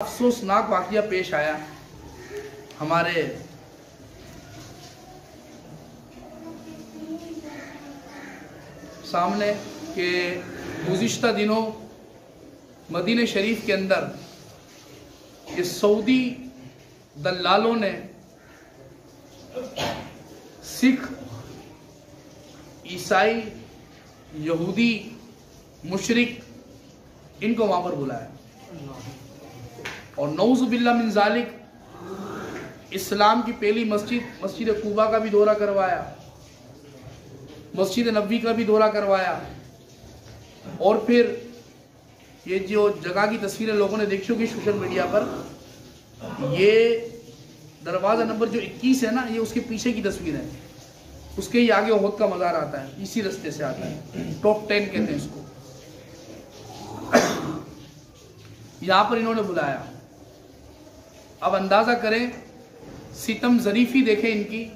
अफसोसनाक वाक़या पेश आया हमारे सामने कि गुज़िश्ता दिनों मदीने शरीफ के अंदर ये सऊदी दलालों ने सिख, ईसाई, यहूदी, मुशरिक इनको वहाँ पर बुलाया और नऊज़ुबिल्लाह मिन ज़ालिक इस्लाम की पहली मस्जिद कूबा का भी दौरा करवाया, मस्जिद नबवी का भी दौरा करवाया और फिर ये जो जगह की तस्वीरें लोगों ने देखी होगी सोशल मीडिया पर, ये दरवाज़ा नंबर जो 21 है ना, ये उसके पीछे की तस्वीर है, उसके ही आगे ओहद का मज़ार आता है, इसी रास्ते से आता है, टॉप 10 कहते हैं इसको। यहाँ पर इन्होंने बुलाया। अब अंदाज़ा करें, सितम ज़रीफ़ी देखें इनकी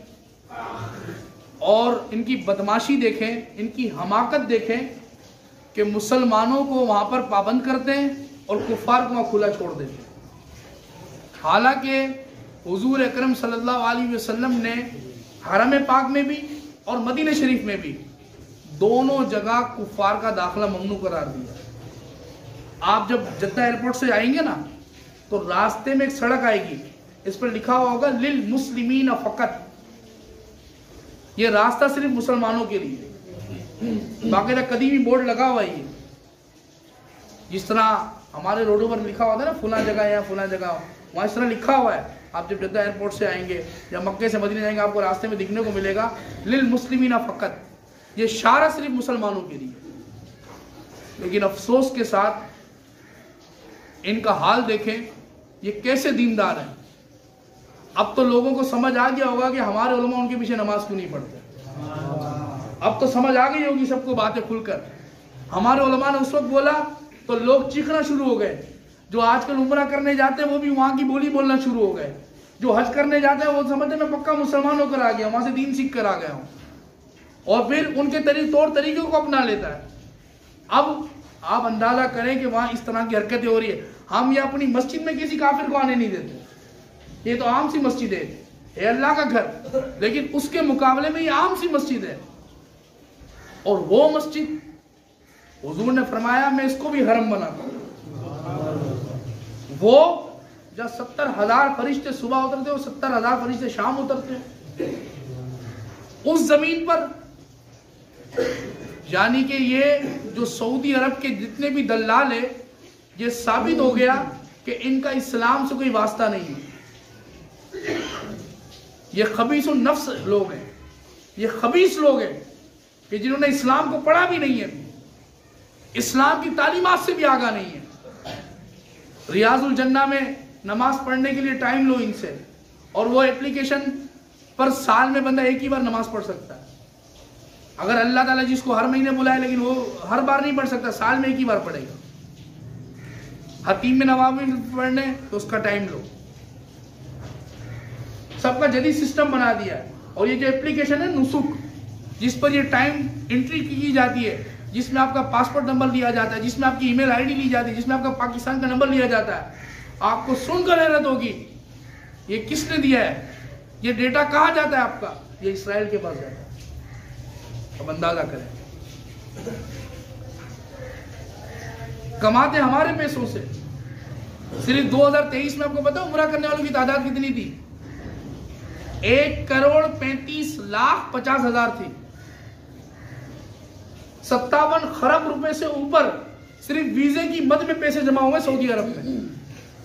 और इनकी बदमाशी देखें, इनकी हमाकत देखें कि मुसलमानों को वहाँ पर पाबंद करते हैं और कुफ़ार को वहाँ खुला छोड़ देते हैं। हालांकि हुज़ूर अकरम सल्लल्लाहु अलैहि वसल्लम ने हरम पाक में भी और मदीना शरीफ में भी दोनों जगह कुफ़ार का दाखिला ममनू करार दिया। आप जब जद्दा एयरपोर्ट से आएंगे ना, तो रास्ते में एक सड़क आएगी, इस पर लिखा हुआ होगा लिल मुस्लिमीन फ़क़त। ये रास्ता सिर्फ मुसलमानों के लिए, बाकायदा कदीमी बोर्ड लगा हुआ है। जिस तरह हमारे रोडों पर लिखा होता है ना, फुला जगह या फुला जगह, वहाँ इस तरह लिखा हुआ है। आप जब जद्दा एयरपोर्ट से आएंगे या मक्के से मदीना जाएंगे, आपको रास्ते में दिखने को मिलेगा लिल मुस्लिमीन फ़क़त। ये इशारा सिर्फ मुसलमानों के लिए। लेकिन अफसोस के साथ इनका हाल देखें, ये कैसे दीनदार हैं। अब तो लोगों को समझ आ गया होगा कि हमारे उलमा उनके पीछे नमाज क्यों नहीं पढ़ते। अब तो समझ आ गई होगी सबको बातें खुलकर। हमारे उलमा ने उस वक्त बोला तो लोग चीखना शुरू हो गए। जो आजकल उम्रा करने जाते हैं वो भी वहां की बोली बोलना शुरू हो गए। जो हज करने जाते हैं वो समझते मैं पक्का मुसलमान होकर आ गया, वहां से दीन सीख कर आ गया हूं, और फिर उनके तौर तरीकों को अपना लेता है। अब आप अंदाजा करें कि वहां इस तरह की हरकतें हो रही है। हम ये अपनी मस्जिद में किसी काफिर को आने नहीं देते, ये तो आम सी मस्जिद है अल्लाह का घर, लेकिन उसके मुकाबले में ये आम सी मस्जिद है। और वो मस्जिद हुजूर ने फरमाया मैं इसको भी हरम बनाता हूं। वो जब 70,000 फरिश्ते सुबह उतरते और 70,000 फरिश्ते शाम उतरते उस जमीन पर, यानी कि ये जो सऊदी अरब के जितने भी दलाल है, ये साबित हो गया कि इनका इस्लाम से कोई वास्ता नहीं है। ये खबीसुन नफ्स लोग हैं, ये खबीस लोग हैं कि जिन्होंने इस्लाम को पढ़ा भी नहीं है, इस्लाम की तालीमात से भी आगा नहीं है। रियाजुल जन्ना में नमाज पढ़ने के लिए टाइम लो इनसे, और वो एप्लीकेशन पर साल में बंदा एक ही बार नमाज पढ़ सकता है। अगर अल्लाह ताला जिसको हर महीने बुलाए, लेकिन वो हर बार नहीं पढ़ सकता, साल में एक ही बार पढ़ेगा। हतीम में नवाबी पढ़ने तो उसका टाइम लो। सबका जदीद सिस्टम बना दिया है। और ये जो एप्लीकेशन है नुसुक, जिस पर ये टाइम एंट्री की जाती है, जिसमें आपका पासपोर्ट नंबर लिया जाता है, जिसमें आपकी ईमेल आईडी ली जाती है, जिसमें आपका पाकिस्तान का नंबर लिया जाता है, आपको सुनकर हैरत होगी ये किसने दिया है, ये डेटा कहाँ जाता है आपका, ये इसराइल के पास जाता है। अब अंदाजा करें, कमाते हमारे पैसों से। सिर्फ 2023 में आपको पता है उम्रा करने वालों की तादाद कितनी थी? 1,35,50,000 थी। 57 खरब रुपए से ऊपर सिर्फ वीजे की मद में पैसे जमा हुए सऊदी अरब में।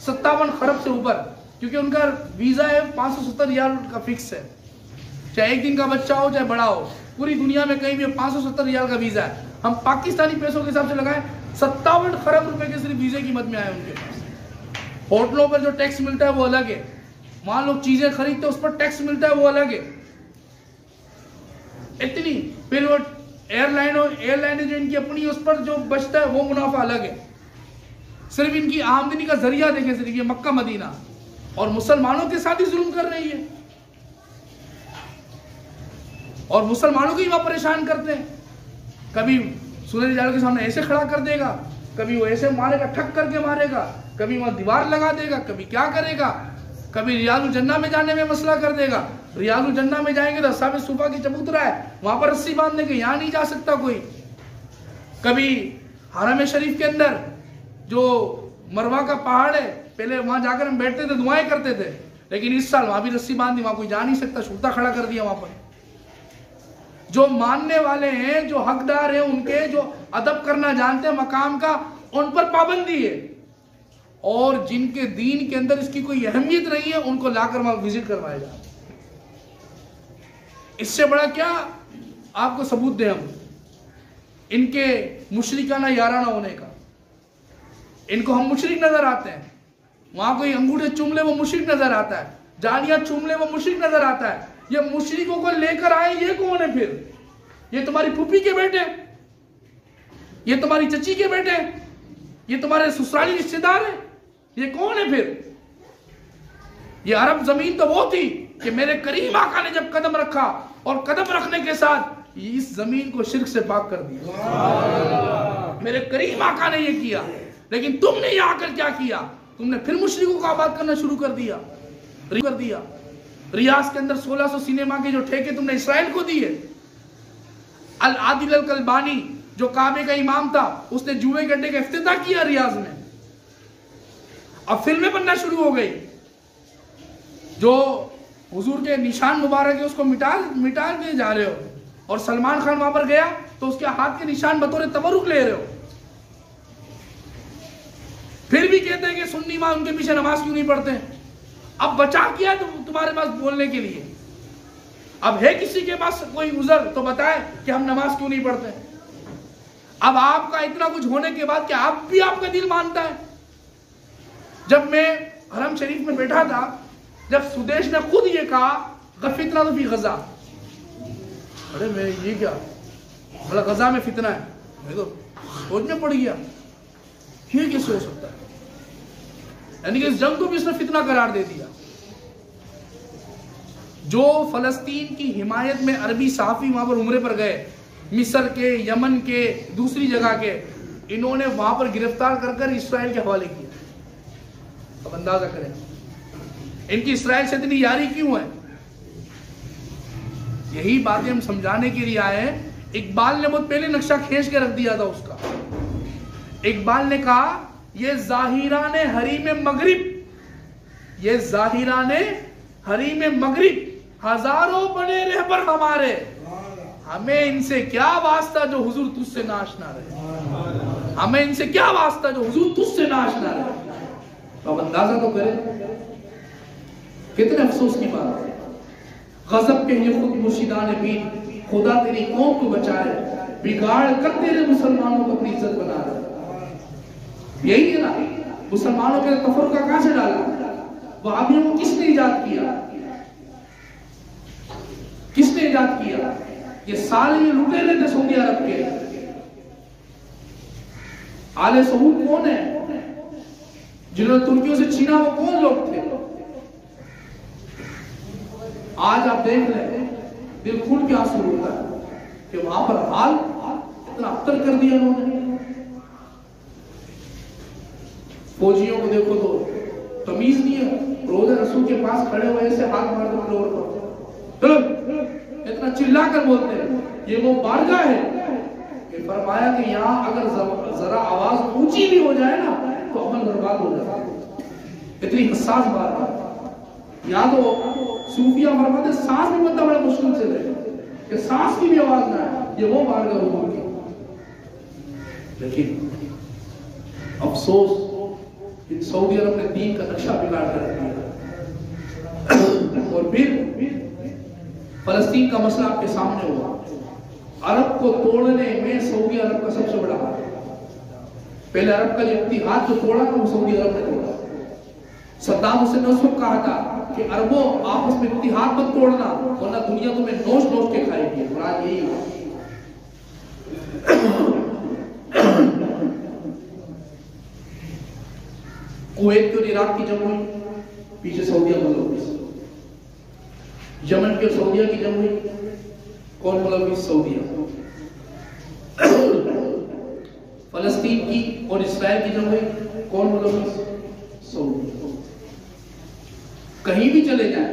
57 खरब से ऊपर, क्योंकि उनका वीजा है 570 रियाल का फिक्स है। चाहे एक दिन का बच्चा हो चाहे बड़ा हो, पूरी दुनिया में कहीं भी 570 रियाल का वीजा है। हम पाकिस्तानी पैसों के हिसाब से लगाए 57 खरब रुपए के सिर्फ वीजे की मद में आए उनके पास। होटलों पर जो टैक्स मिलता है वो अलग है, वहां लोग चीजें खरीदते हैं उस पर टैक्स मिलता है वो अलग है। इतनी फिर वो एयरलाइन जो इनकी अपनी, उस पर जो बचता है वो मुनाफा अलग है। सिर्फ इनकी आमदनी का जरिया देखें, सिर्फ ये मक्का मदीना, और मुसलमानों के साथ ही जुल्म कर रही है और मुसलमानों को ही वहां परेशान करते हैं। कभी सूरज जाल के सामने ऐसे खड़ा कर देगा, कभी वो ऐसे मारेगा, ठक करके मारेगा, कभी वहां दीवार लगा देगा, कभी क्या करेगा, कभी रियाजुल जन्ना में जाने में मसला कर देगा। रियाजुल जन्ना में जाएंगे तो अस्हाब सुफा की चबूतरा है, वहां पर रस्सी बांध देंगे, यहां नहीं जा सकता कोई। कभी हरम शरीफ के अंदर जो मरवा का पहाड़ है, पहले वहां जाकर हम बैठते थे, दुआएं करते थे, लेकिन इस साल वहां भी रस्सी बांध दी, वहां कोई जा नहीं सकता, शुरता खड़ा कर दिया वहां पर। जो मानने वाले हैं, जो हकदार हैं उनके, जो अदब करना जानते हैं मकाम का, उन पर पाबंदी है। और जिनके दीन के अंदर इसकी कोई अहमियत नहीं है, उनको लाकर वहां विजिट करवाया जाए। इससे बड़ा क्या आपको सबूत दें हम इनके मुशरिकाना याराना होने का। इनको हम मुशरिक नजर आते हैं, वहां कोई अंगूठे चूम ले वो मुशरिक नजर आता है, जालियां चूम ले वो मुशरिक नजर आता है। ये मुशरिकों को लेकर आए, ये कौन है फिर? ये तुम्हारी फूफी के बेटे, ये तुम्हारी चची के बेटे, ये तुम्हारे ससुराली रिश्तेदार है, ये कौन है फिर? ये अरब जमीन तो वो थी कि मेरे करीम आका ने जब कदम रखा और कदम रखने के साथ इस जमीन को शिर्क से पाक कर दिया। मेरे करीम आका ने ये किया, लेकिन तुमने ये आकर क्या किया? तुमने फिर मुशरिकों को आबाद करना शुरू कर दिया। रियाज के अंदर 1600 सिनेमा के जो ठेके तुमने इसराइल को दिए। अल आदिल अल कलबानी जो काबे का इमाम था, उसने जुए के अड्डे का इफ्तिताह किया रियाज में। अब फिल्में बनना शुरू हो गई, जो हुजूर के निशान मुबारक है उसको मिटा के जा रहे हो, और सलमान खान वहां पर गया तो उसके हाथ के निशान बतौर तबरुक ले रहे हो। फिर भी कहते हैं कि सुन्नी मां उनके पीछे नमाज क्यों नहीं पढ़ते? अब बचा किया तो तुम्हारे पास बोलने के लिए, अब है किसी के पास कोई उज़र तो बताए कि हम नमाज क्यों नहीं पढ़ते? अब आपका इतना कुछ होने के बाद क्या आप भी आपका दिल मानता है? जब मैं हरम शरीफ में बैठा था, जब सुदेश ने खुद ये कहा फितना तो भी गजा, अरे मैं ये क्या बोला, गजा में फितना है, मैं तो सोच में पड़ गया, ये कैसे हो सकता है? यानी कि इस जंग को भी इसने फितना करार दे दिया। जो फलस्तीन की हिमायत में अरबी सहाफी वहां पर उम्रे पर गए, मिस्र के, यमन के, दूसरी जगह के, इन्होंने वहां पर गिरफ्तार कर इसराइल के हवाले किया। अब अंदाजा करें इनकी इसराइल से इतनी यारी क्यों है? यही बातें हम समझाने के लिए आए हैं। इकबाल ने बहुत पहले नक्शा खींच के रख दिया था उसका। इकबाल ने कहा, ये जाहिराने हरीम मगरिब, ये जाहिराने हरीम मगरिब, हजारों बने रहबर हमारे, हमें इनसे क्या वास्ता जो हुजूर तुझसे ना आशना रहे, हमें इनसे क्या वास्ता जो हुजूर तुझसे ना आशना रहे। तो अब अंदाजा तो करें कितने अफसोस की बात है। गजब के ये खुद मुर्शिदान बीन, खुदा तेरी कौम को बचा रहे, बिगाड़ कर तेरे मुसलमानों को अपनी इज्जत बना रहे। यही है ना, मुसलमानों के तफर्रुका कहां से डाला? वहाबियों को किसने इजाद किया? किसने इजाद किया? ये सारे ये लुटेरे थे सऊदी अरब के। आले सऊद कौन है? जिन्होंने तुर्कियों से छीना, वो कौन लोग थे? आज आप देख रहे हैं, दिल खून के आंसू होता है कि वहां पर हाल इतना अबतर कर दिया उन्होंने। फौजियों को देखो तो तमीज नहीं है, रोज़े रसूल के पास खड़े हुए ऐसे हाथ मार दो फ्लोर पर, इतना चिल्ला कर बोलते हैं ये वो बारगाह है कि फरमाया कि यहाँ अगर जरा आवाज ऊंची भी हो जाए ना तो अमल बर्बाद हो जाता है। इतनी हसास बात। यहाँ तो सूफिया फरमाते सांस भी मतलब बड़ा मुश्किल से ले कि सांस की भी आवाज ना है, ये वो बारगाह होगी। लेकिन अफसोस सऊदी अरब ने दीन का नक्शा बिगाड़ कर रख दिया। और फिर फलस्तीन का मसला आपके सामने हुआ। अरब को तोड़ने में सऊदी अरब का सबसे बड़ा हाथ। पहले अरब का जो इत्तिहाद जो तोड़ा था वो सऊदी अरब ने तोड़ा। सद्दाम हुसैन ने उस वक्त कहा था कि अरबों आपस में इत्तिहाद मत तोड़ना वरना दुनिया तुम्हें नोच नोच के खाएगी। और आज यही हुआ। कुवैत और इराक की जंग हुई, पीछे सऊदिया मुल्क। यमन की और सऊदिया की जंग हुई, कौन मुल्क? सऊदिया। फलस्तीन की और इस्राइल की जंग हुई, कौन मुल्क? सऊदी। कहीं भी चले जाए,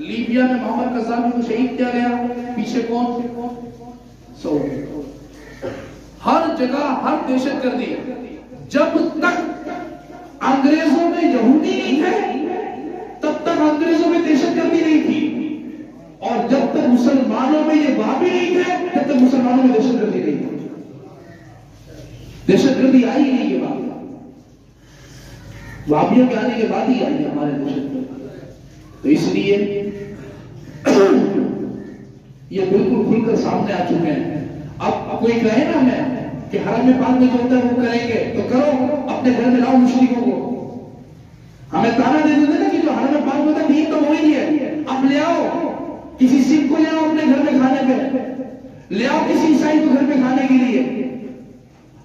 लीबिया में मोहम्मद कज़ामी को शहीद किया गया, पीछे कौन? सऊदी। हर जगह हर दहशतगर्दी। जब तक अंग्रेजों में यहूदी नहीं थे तब तक अंग्रेजों में दहशतगर्दी नहीं थी, और जब तक मुसलमानों में ये वाबी नहीं थे तब तक मुसलमानों में दहशतगर्दी नहीं थी। दहशतगर्दी आई ही नहीं, ये बात वाबियों के आने के बाद ही आई हमारे दहशतगर्दी। तो इसलिए ये बिल्कुल खुलकर सामने आ चुके हैं। अब कोई कहे ना हमें कि हरम में पाक में जो होता है वो करेंगे, तो करो, अपने घर में लाओ मुश्रिकों को। हमें ताना दे देते ना कि जो हरम में पाक होता है ठीक तो वही है, अब ले आओ किसी सिख को, ले आओ अपने घर में खाने पे, ले आओ किसी ईसाई को घर में खाने के लिए।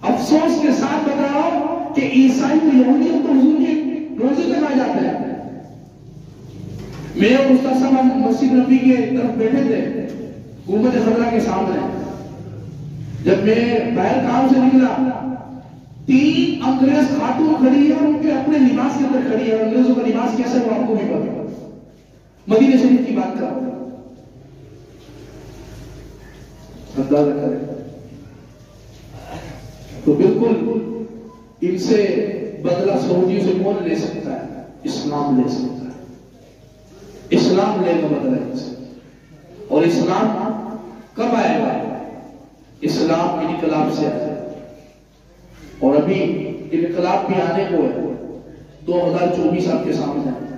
अफसोस के साथ बता रहा हूं कि ईसाई और यहूदियों को हुजूर के रोजे तक आ जाते हैं। मैं और उस्ताद साहब मस्जिद नबी के तरफ बैठे थे गुंबद खजरा के सामने। जब मैं बाहर काम से निकला, 3 अंग्रेज खातून खड़ी है और उनके अपने लिबास के अंदर खड़ी है। अंग्रेजों का लिबास कैसा है वो आपको भी पता। मदीने शरीफ की बात कर रहा हूं, अंदाजा करें। तो बिल्कुल इनसे बदला सऊदियों से कौन ले सकता है? इस्लाम ले सकता है। इस्लाम लेगा बदला इनसे। और इस्लाम कब आएगा? इस्लाम इनकलाब से आएगा। और अभी इनकलाब भी आने को है, 2024 आपके सामने है।